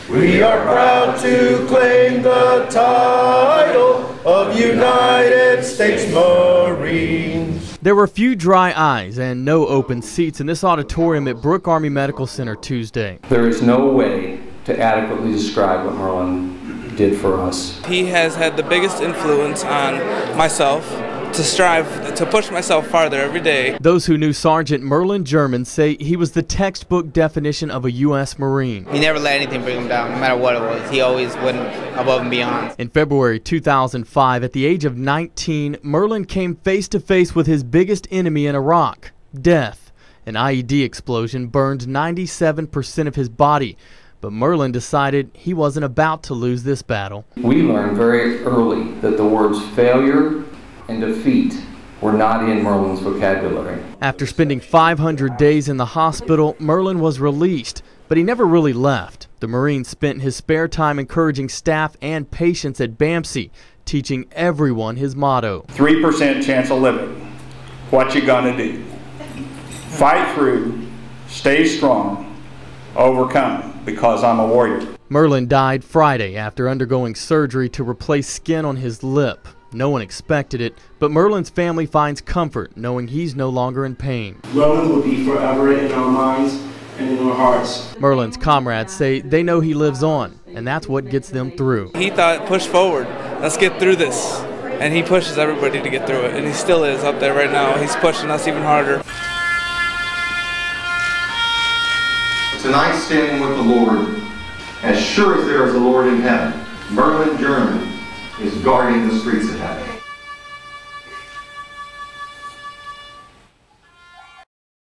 We are proud to claim the title of United States Marines. There were few dry eyes and no open seats in this auditorium at Brooke Army Medical Center Tuesday. There is no way to adequately describe what Merlin did for us. He has had the biggest influence on myself to strive to push myself farther every day. Those who knew Sergeant Merlin German say he was the textbook definition of a U.S. Marine. He never let anything bring him down, no matter what it was. He always went above and beyond. In February 2005, at the age of 19, Merlin came face to face with his biggest enemy in Iraq, death. An IED explosion burned 97% of his body. But Merlin decided he wasn't about to lose this battle. We learned very early that the words failure and defeat were not in Merlin's vocabulary. After spending 500 days in the hospital, Merlin was released, but he never really left. The Marine spent his spare time encouraging staff and patients at BAMC, teaching everyone his motto. 3% chance of living. What you gonna do? Fight through, stay strong, overcome, because I'm a warrior. Merlin died Friday after undergoing surgery to replace skin on his lip. No one expected it, but Merlin's family finds comfort knowing he's no longer in pain. Merlin will be forever in our minds and in our hearts. Merlin's comrades say they know he lives on, and that's what gets them through. He thought, push forward, let's get through this. And he pushes everybody to get through it, and he still is up there right now. He's pushing us even harder. Tonight, standing with the Lord, as sure as there is a Lord in heaven, Merlin German is guarding the streets of heaven.